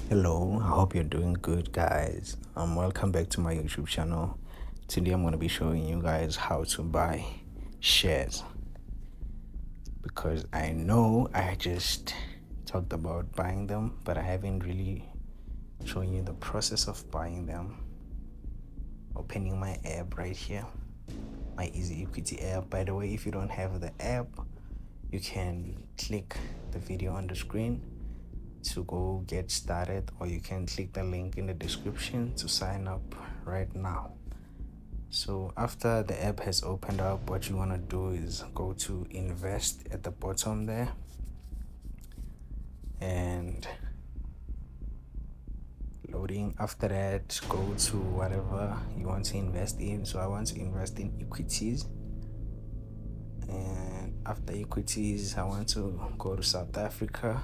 Hello, I hope you're doing good, guys. Welcome back to my YouTube channel. Today, I'm going to be showing you guys how to buy shares because I know I just talked about buying them, but I haven't really shown you the process of buying them. Opening my app right here, my Easy Equity app. By the way, if you don't have the app, you can click the video on the screen to go get started, or you can click the link in the description to sign up right now. So after the app has opened up, what you want to do is go to invest at the bottom there and loading. After that, go to whatever you want to invest in. So I want to invest in equities, and after equities I want to go to South African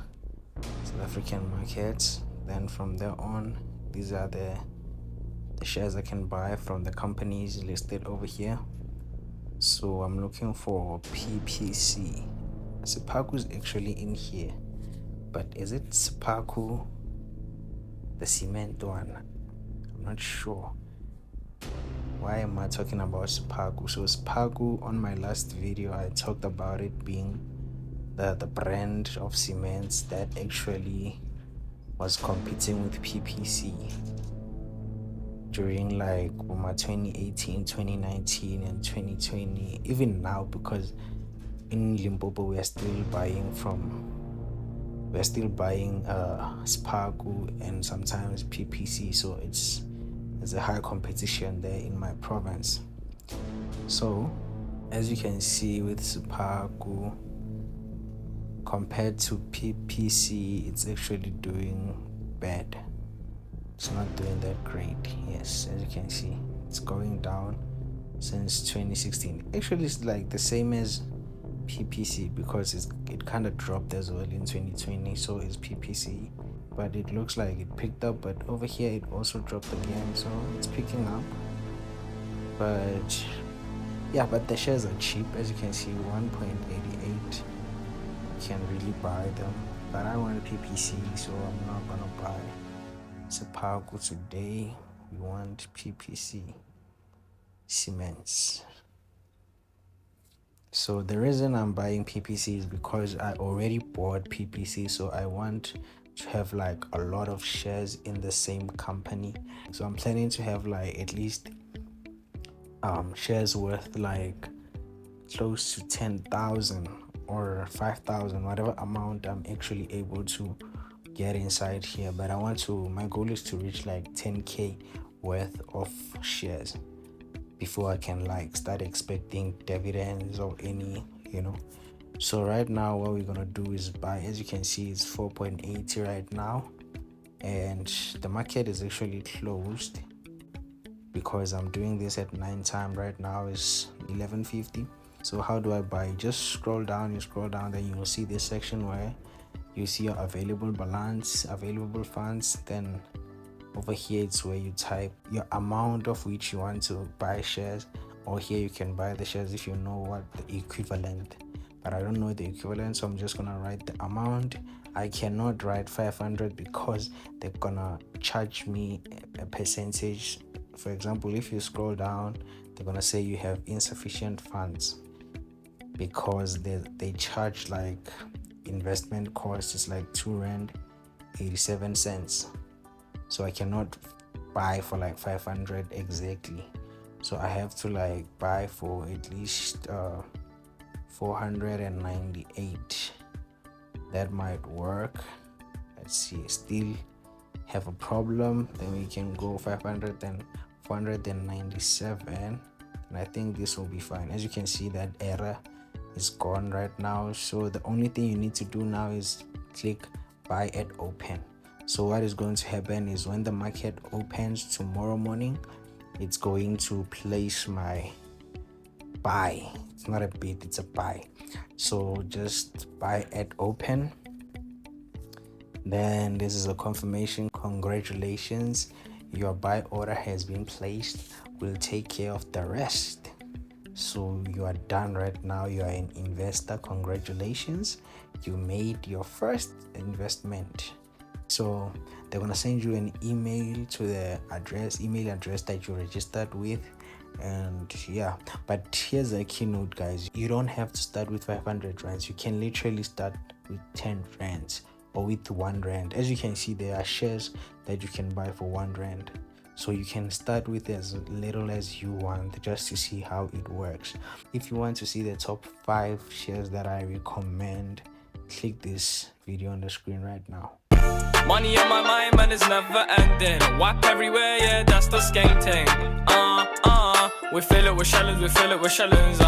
markets. Then from there on, these are the shares I can buy from the companies listed over here. So I'm looking for PPC. Sipaku is actually in here, but is it Sipaku, the cement one? I'm not sure. Why am I talking about Sipaku? So Sipaku, on my last video, I talked about it being the brand of cements that actually was competing with PPC during like 2018, 2019, and 2020, even now, because in Limpopo we're still buying Sparku and sometimes PPC, so it's a high competition there in my province. So as you can see with Sparku compared to PPC, it's actually doing bad. It's not doing that great. Yes, as you can see, it's going down since 2016. Actually, it's like the same as PPC because it kind of dropped as well in 2020. So is PPC, but it looks like it picked up. But over here, it also dropped again. So it's picking up. But yeah, but the shares are cheap, as you can see, 1.88. You can really buy them. But I want a PPC, so I'm not gonna buy Sipaku today. We want PPC cements. So the reason I'm buying PPC is because I already bought PPC, so I want to have like a lot of shares in the same company. So I'm planning to have like at least shares worth like close to 10,000 or 5,000, whatever amount I'm actually able to get inside here. But my goal is to reach like 10k worth of shares before I can like start expecting dividends or any. So right now what we're gonna do is buy. As you can see, it's 4.80 right now, and the market is actually closed because I'm doing this at 9 time. Right now is 11:50. So how do I buy? Just scroll down, then you will see this section where you see your available balance, available funds. Then over here it's where you type your amount of which you want to buy shares, or here you can buy the shares if you know what the equivalent. But I don't know the equivalent, so I'm just gonna write the amount. I cannot write 500 because they're gonna charge me a percentage. For example, if you scroll down, they're gonna say you have insufficient funds because they charge like investment cost is like 2 rand 87 cents. So I cannot buy for like 500 exactly, so I have to like buy for at least 498. That might work. Let's see, still have a problem. Then we can go 500, then 497, and I think this will be fine. As you can see, that error is gone right now. So the only thing you need to do now is click buy at open. So what is going to happen is when the market opens tomorrow morning, it's going to place my buy. It's not a bid, it's a buy. So just buy at open. Then this is a confirmation. Congratulations, your buy order has been placed. We'll take care of the rest. So you are done right now. You are an investor. Congratulations, you made your first investment. So they're gonna send you an email to the email address that you registered with. And yeah, but here's a keynote, guys. You don't have to start with 500 rands. You can literally start with 10 rands or with 1 rand. As you can see, there are shares that you can buy for 1 rand. So you can start with as little as you want, just to see how it works. If you want to see the top 5 shares that I recommend, click this video on the screen right now. Money on my mind, man, it's never ending. Whack everywhere, yeah, that's the skate thing. We fill it with shellings,